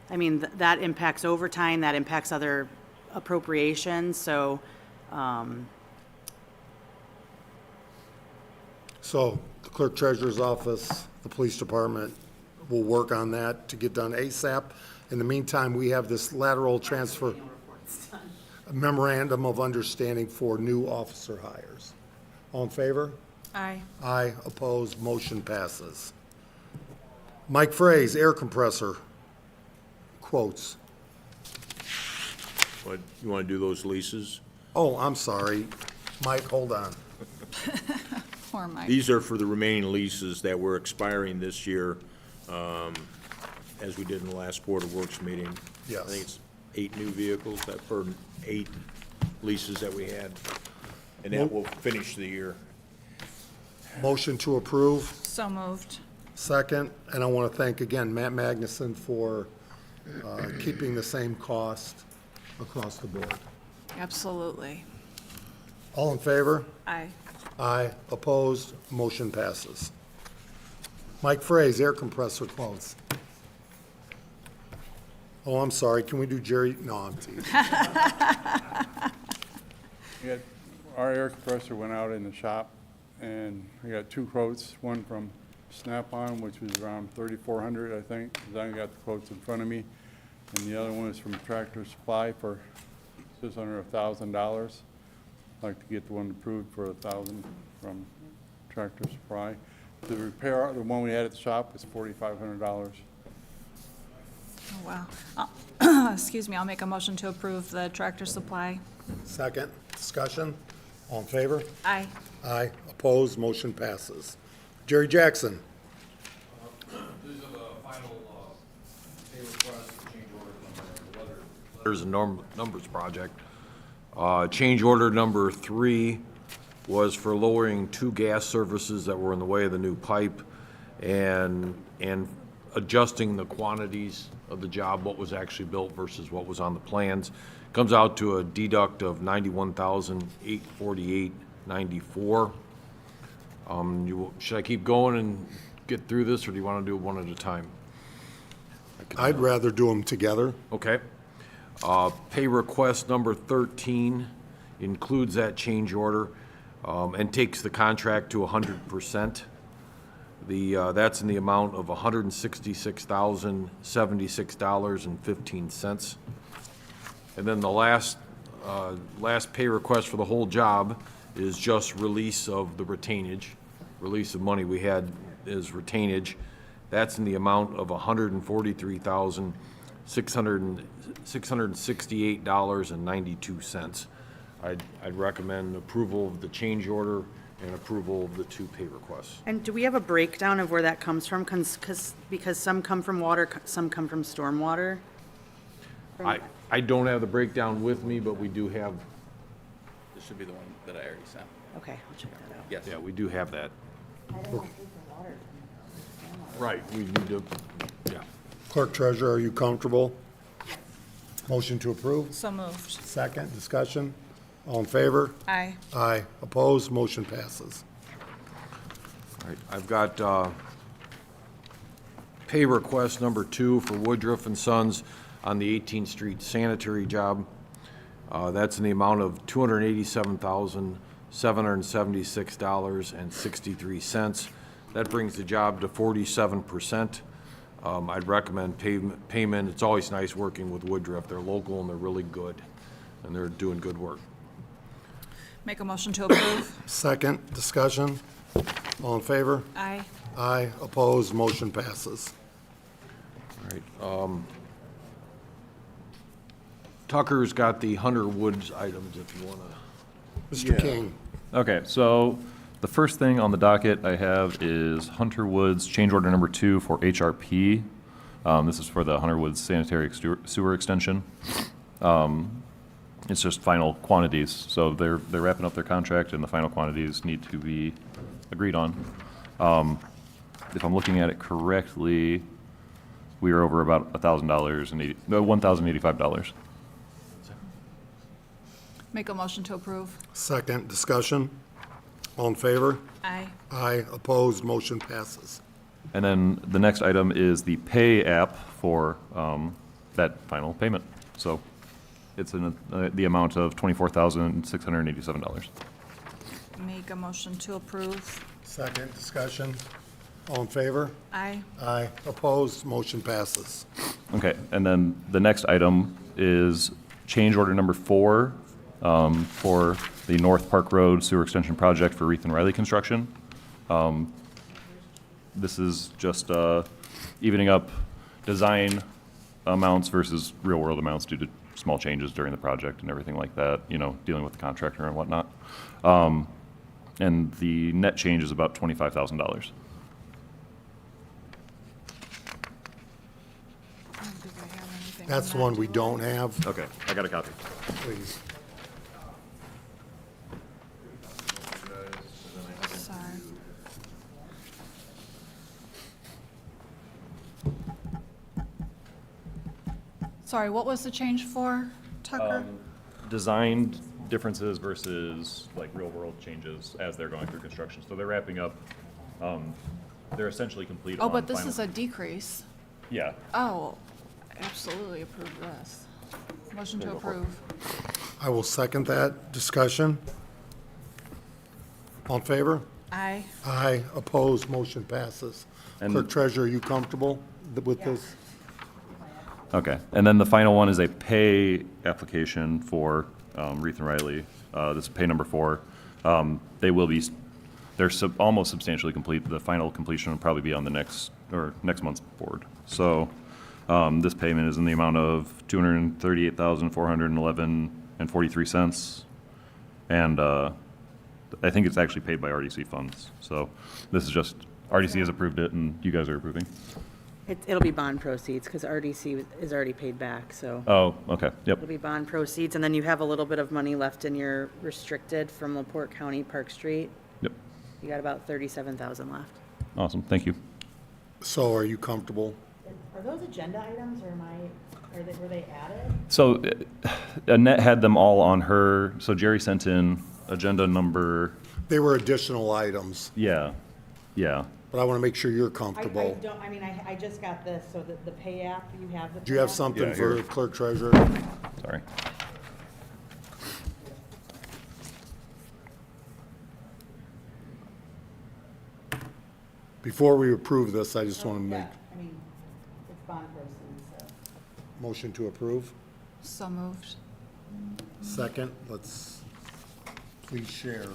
I mean, that impacts overtime, that impacts other appropriations, so, So the clerk treasurer's office, the police department will work on that to get done ASAP. In the meantime, we have this lateral transfer memorandum of understanding for new officer hires. All in favor? Aye. Aye, opposed, motion passes. Mike Frey's air compressor quotes. But you wanna do those leases? Oh, I'm sorry. Mike, hold on. Poor Mike. These are for the remaining leases that were expiring this year, as we did in the last Board of Works meeting. Yes. I think it's 8 new vehicles, that for 8 leases that we had, and that will finish the year. Motion to approve, So moved. second, and I want to thank again Matt Magnuson for keeping the same cost across the board. Absolutely. All in favor? Aye. Aye, opposed, motion passes. Mike Frey's air compressor quotes. Oh, I'm sorry, can we do Jerry? No, I'm teasing. We got, our air compressor went out in the shop, and we got 2 quotes, one from Snap-on, which was around 3,400, I think, 'cause I got the quotes in front of me, and the other one is from Tractor Supply for just under $1,000. I'd like to get the one approved for $1,000 from Tractor Supply. The repair, the one we had at the shop was $4,500. Oh, wow. Excuse me, I'll make a motion to approve the Tractor Supply. Second, discussion, all in favor? Aye. Aye, opposed, motion passes. Jerry Jackson. These are the final pay request, change order number, letters and numbers project. Change order number 3 was for lowering 2 gas services that were in the way of the new pipe and adjusting the quantities of the job, what was actually built versus what was on the plans. Comes out to a deduct of $91,848.94. Should I keep going and get through this, or do you want to do it one at a time? I'd rather do them together. Okay. Pay request number 13 includes that change order and takes the contract to 100%. That's in the amount of $166,076.15. And then the last pay request for the whole job is just release of the retainage. Release of money we had is retainage. That's in the amount of $143,668.92. I'd recommend approval of the change order and approval of the 2 pay requests. and do we have a breakdown of where that comes from? Because some come from water, some come from stormwater? I don't have the breakdown with me, but we do have, This should be the one that I already sent. Okay, I'll check that out. Yes. yeah, we do have that. Right, we need to, yeah. Clerk treasurer, are you comfortable? Motion to approve, So moved. second, discussion, all in favor? Aye. Aye, opposed, motion passes. All right, I've got pay request number 2 for Woodruff and Sons on the 18th Street sanitary job. That's in the amount of $776.63. That brings the job to 47%. I'd recommend payment. It's always nice working with Woodruff. They're local and they're really good, and they're doing good work. Make a motion to approve. Second, discussion. All in favor? Aye. Aye. Opposed? Motion passes. All right. Tucker's got the Hunter Woods items if you want to. Mr. King. Okay, so the first thing on the docket I have is Hunter Woods change order number 2 for HRP. This is for the Hunter Woods sanitary sewer extension. It's just final quantities, so they're wrapping up their contract and the final quantities need to be agreed on. If I'm looking at it correctly, we are over about $1,085. Make a motion to approve. Second, discussion. All in favor? Aye. Aye. Opposed? Motion passes. And then the next item is the pay app for that final payment. So it's in the amount of $24,687. Make a motion to approve. Second, discussion. All in favor? Aye. Aye. Opposed? Motion passes. Okay, and then the next item is change order number 4 for the North Park Road Sewer Extension Project for Reith and Riley Construction. This is just evening up design amounts versus real-world amounts due to small changes during the project and everything like that, you know, dealing with the contractor and whatnot. And the net change is about $25,000. That's the one we don't have. Okay, I got a copy. Please. Sorry. Sorry, what was the change for, Tucker? Design differences versus like real-world changes as they're going through construction. So they're wrapping up, they're essentially complete Oh, on but this final- is a decrease. Yeah, Oh, absolutely approve this. Motion to approve. I will second that. Discussion. All in favor? Aye. Aye. Opposed? Motion passes. And- Clerk Treasurer, are you comfortable with this? okay. And then the final one is a pay application for Reith and Riley. This is pay number 4. They will be, they're almost substantially complete. The final completion will probably be on the next month's board. So this payment is in the amount of $238,411.43. And I think it's actually paid by RDC funds. So this is just, RDC has approved it and you guys are approving. It'll be bond proceeds, because RDC is already paid back, so. Oh, okay, yep. It'll be bond proceeds, and then you have a little bit of money left in your restricted from LaPorte County Park Street. Yep, You got about 37,000 left. awesome, thank you. So are you comfortable? Are those agenda items, or were they added? So Annette had them all on her, so Jerry sent in agenda number, They were additional items, yeah. but I want to make sure you're comfortable. I just got this, so the pay app, you have the. Do you have something Yeah, for here. Clerk Treasurer? Sorry. Before we approve this, I just want to make It's bond proceeds, so. motion to approve. So moved. Second, let's please share.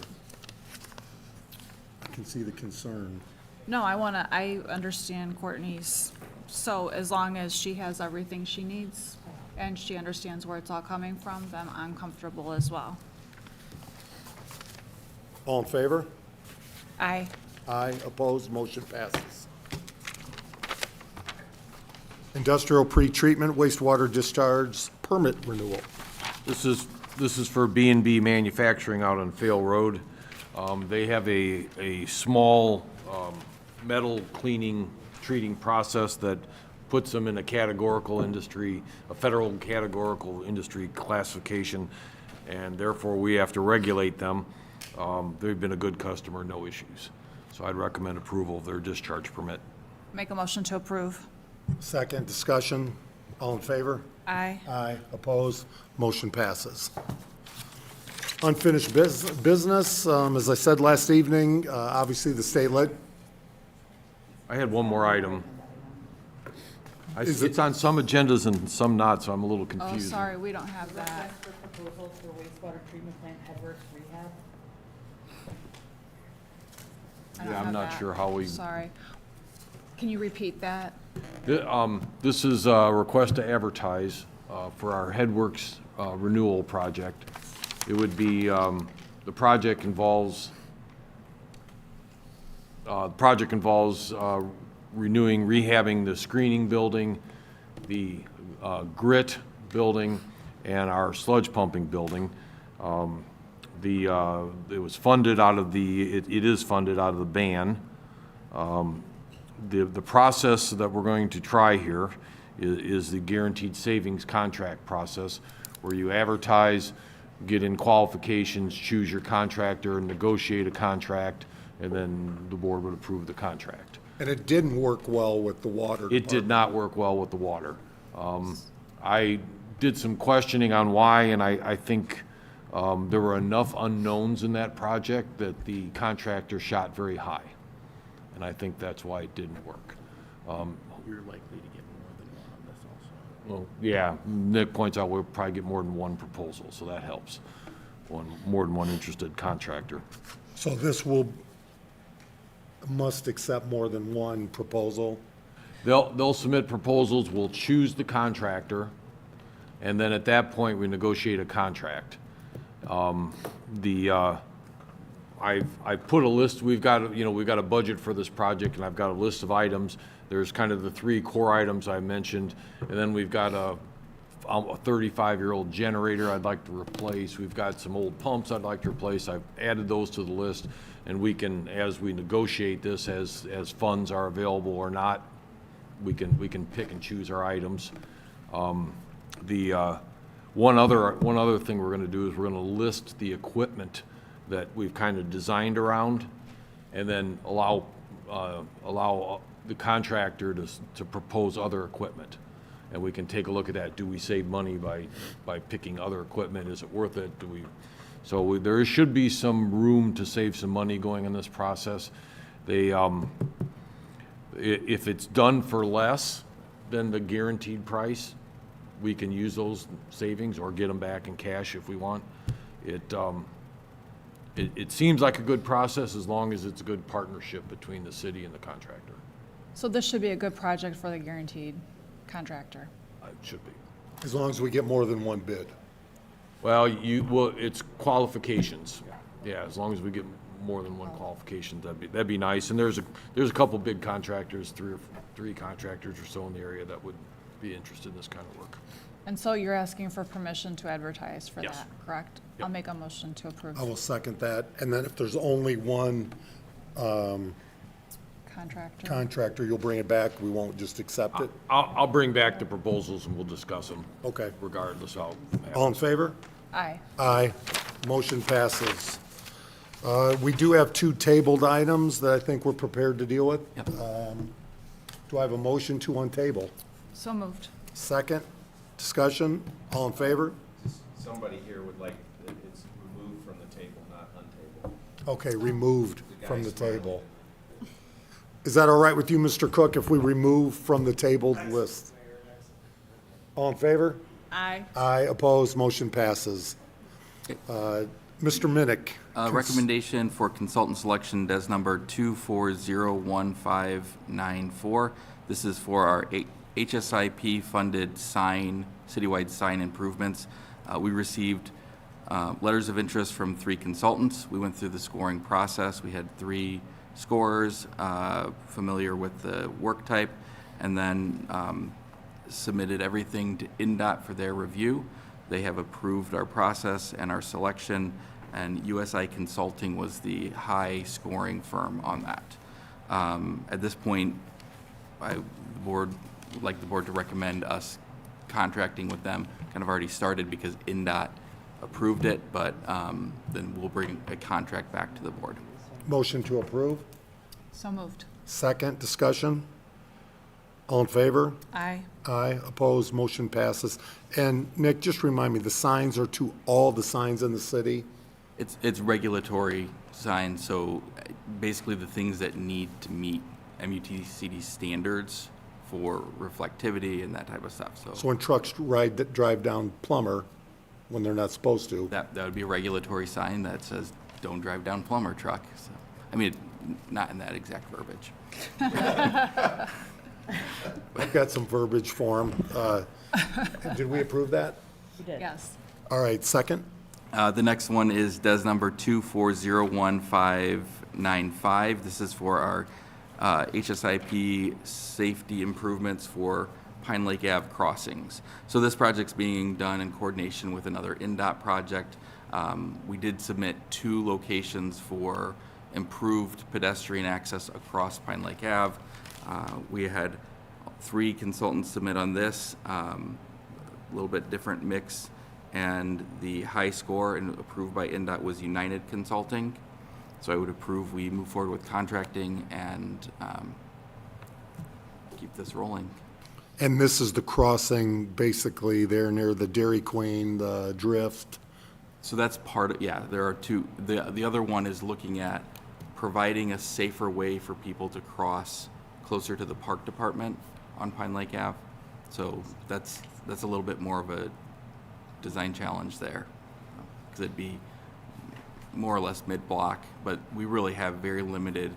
I can see the concern. No, I understand Courtney's, so as long as she has everything she needs and she understands where it's all coming from, then I'm comfortable as well. All in favor? Aye. Aye. Opposed? Motion passes. Industrial pretreatment wastewater discharge permit renewal. This is for B&B Manufacturing out on Fail Road. They have a small metal cleaning, treating process that puts them in a categorical industry, a federal categorical industry classification, and therefore we have to regulate them. They've been a good customer, no issues. So I'd recommend approval of their discharge permit. Make a motion to approve. Second, discussion. All in favor? Aye. Aye. Opposed? Motion passes. Unfinished business, as I said last evening, obviously the state I had one more item. Is it- It's on some agendas and some not, so I'm a little Oh, confused. sorry, we don't have that. Proposal for wastewater treatment plant headworks rehab. I don't Yeah, I'm have not that. sure how we- Sorry. Can you repeat that? This is a request to advertise for our Headworks renewal project. It would be, the project involves renewing, rehabbing the screening building, the grit building, and our sludge pumping building. It was funded out of it is funded out of the ban. The process that we're going to try here is the guaranteed savings contract process, where you advertise, get in qualifications, choose your contractor, negotiate a contract, and then the board would approve the contract. And it didn't work well with the water. It did not work well with the water. I did some questioning on why, and I think there were enough unknowns in that project that the contractor shot very high. And I think that's why it didn't work. You're likely to get more than one on this also. Well, yeah, Nick points out we'll probably get more than one proposal, so that helps. More than one interested contractor. So this must accept more than one proposal? They'll submit proposals, we'll choose the contractor, and then at that point, we negotiate a contract. I've put a list, we've got a budget for this project, and I've got a list of items. There's kind of the three core items I mentioned, and then we've got a 35-year-old generator I'd like to replace. We've got some old pumps I'd like to replace. I've added those to the list, and we can, as we negotiate this, as funds are available or not, we can pick and choose our items. One other thing we're gonna do is we're gonna list the equipment that we've kind of designed around, and then allow the contractor to propose other equipment. And we can take a look at that. Do we save money by picking other equipment? Is it worth it? There should be some room to save some money going in this process. If it's done for less than the guaranteed price, we can use those savings or get them back in cash if we want. It seems like a good process as long as it's a good partnership between the city and the contractor. So this should be a good project for the guaranteed contractor. It should be. As long as we get more than one bid. Well, it's qualifications. Yeah, as long as we get more than one qualification, that'd be nice. And there's a couple big contractors, three contractors or so in the area that would be interested in this kind of work. And so you're asking for permission to advertise for Yes. that, correct? Yep. I'll make a motion to approve. I will second that. And then if there's only one contractor, you'll bring it back? We won't just accept it? I'll bring back the proposals and we'll discuss them. Okay. Regardless how. All in favor? Aye. Aye. Motion passes. We do have two tabled items that I think we're prepared to deal with. Yep. Do I have a motion to untable? So moved. Second, discussion, all in favor? Somebody here would like, it's removed from the table, not untable. Okay, removed from the table. Is that all right with you, Mr. Cook, if we remove from the tabled list? All in favor? Aye. Aye, opposed, motion passes. Mr. Minnick. Recommendation for consultant selection, DES number 2401594. This is for our HSIP-funded citywide sign improvements. We received letters of interest from 3 consultants. We went through the scoring process. We had 3 scorers familiar with the work type, and then submitted everything to INDOT for their review. They have approved our process and our selection, and USI Consulting was the high-scoring firm on that. At this point, the board would like the board to recommend us contracting with them. Kind of already started because INDOT approved it, but then we'll bring a contract back to the board. Motion to approve. So moved. Second, discussion. All in favor? Aye. Aye, opposed, motion passes. And Nick, just remind me, the signs are to all the signs in the city? It's regulatory signs, so basically the things that need to meet MUTCD standards for reflectivity and that type of stuff, So when trucks drive down Plummer when they're not supposed to, that would be a regulatory sign that says, don't drive down Plummer truck. So, I mean, not in that exact verbiage. I've got some verbiage for them. Did we approve that? Yes. All right, second? The next one is DES number 2401595. This is for our HSIP safety improvements for Pine Lake Ave crossings. So this project's being done in coordination with another NDOT project. We did submit 2 locations for improved pedestrian access across Pine Lake Ave. We had 3 consultants submit on this, a little bit different mix, and the high score and approved by NDOT was United Consulting. So I would approve we move forward with contracting and keep this rolling. And this is the crossing, basically, there near the Dairy Queen, the Drift. So that's part of, yeah, there are 2. The other one is looking at providing a safer way for people to cross closer to the park department on Pine Lake Ave. So that's a little bit more of a design challenge there, because it'd be more or less mid-block, but we really have very limited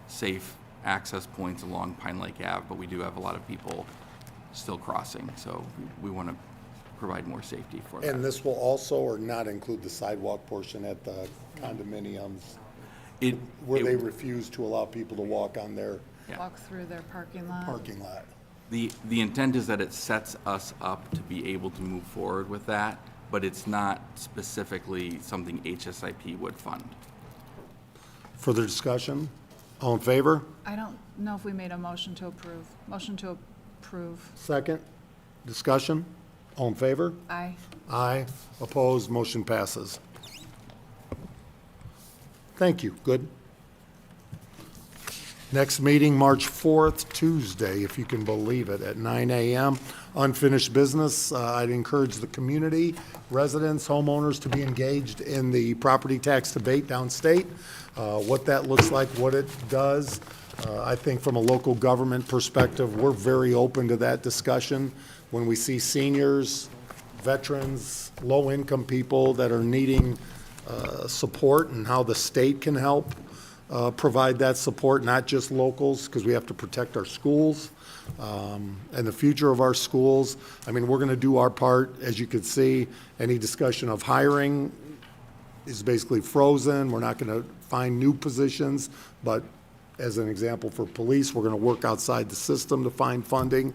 safe access points along Pine Lake Ave, but we do have a lot of people still crossing, so we want to provide more safety for that. And this will also or not include the sidewalk portion at the condominiums where they refuse to allow people to walk on their Walk through their parking lot. parking lot. The intent is that it sets us up to be able to move forward with that, but it's not specifically something HSIP would fund. Further discussion? All in favor? I don't know if we made a motion to approve. Motion to approve. Second? Discussion? All in favor? Aye. Aye. Opposed? Motion passes. Thank you. Good. Next meeting, March 4th, Tuesday, if you can believe it, at 9 a.m. Unfinished business. I'd encourage the community, residents, homeowners to be engaged in the property tax debate downstate. What that looks like, what it does. I think from a local government perspective, we're very open to that discussion. When we see seniors, veterans, low-income people that are needing support and how the state can help provide that support, not just locals, because we have to protect our schools and the future of our schools. I mean, we're going to do our part. As you can see, any discussion of hiring is basically frozen. We're not going to find new positions, but as an example for police, we're going to work outside the system to find funding.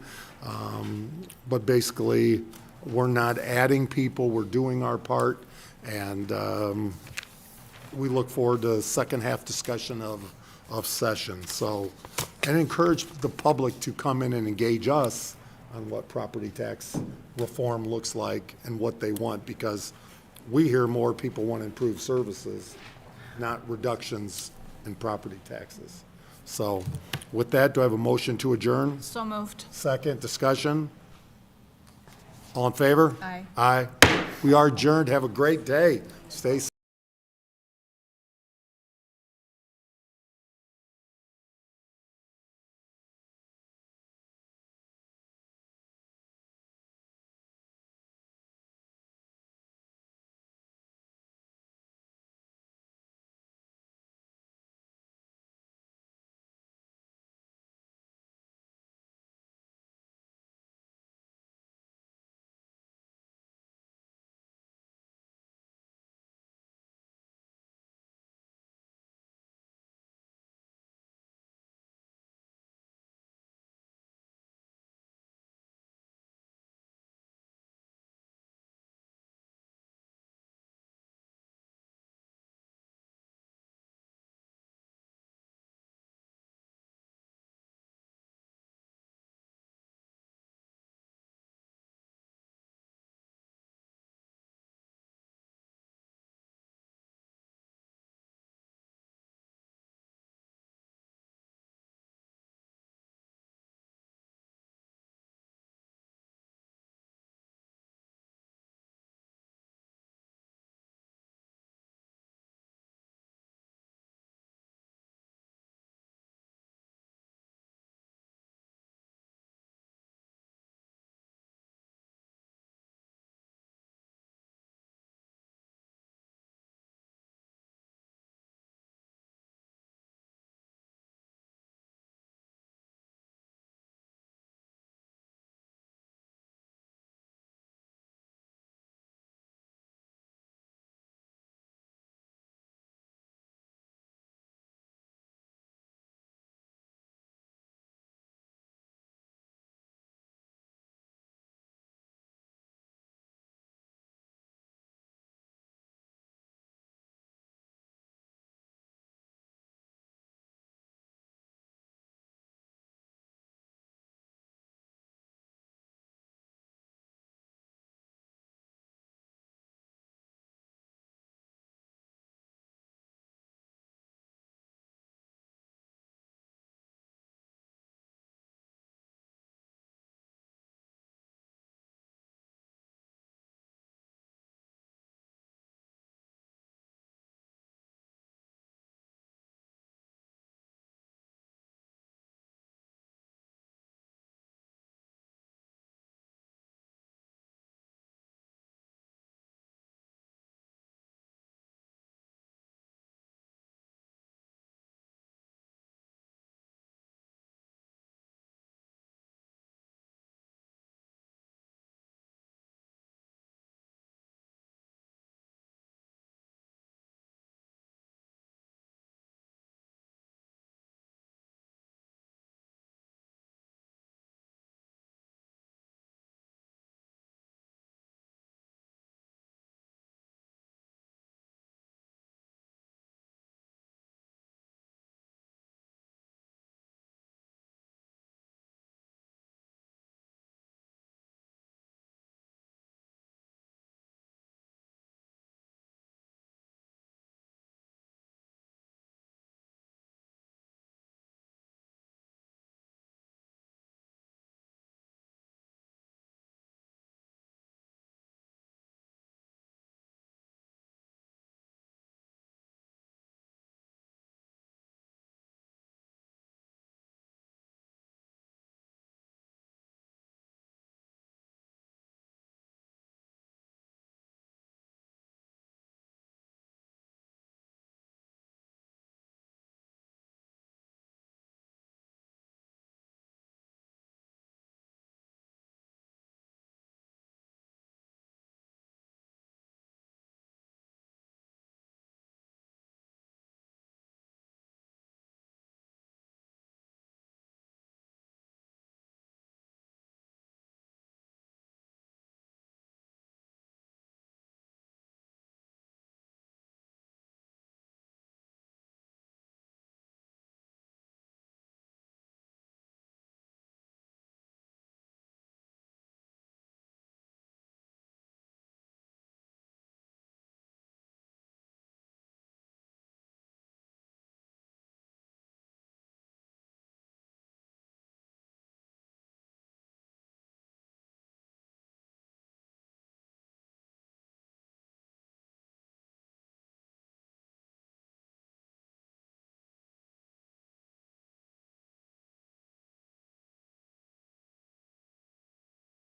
But basically, we're not adding people, we're doing our part, and we look forward to second half discussion of session. So, and encourage the public to come in and engage us on what property tax reform looks like and what they want, because we hear more people want improved services, not reductions in property taxes. So with that, do I have a motion to adjourn? So moved. Second, discussion? All in favor? Aye. Aye. We are adjourned. Have a great day. Stay safe.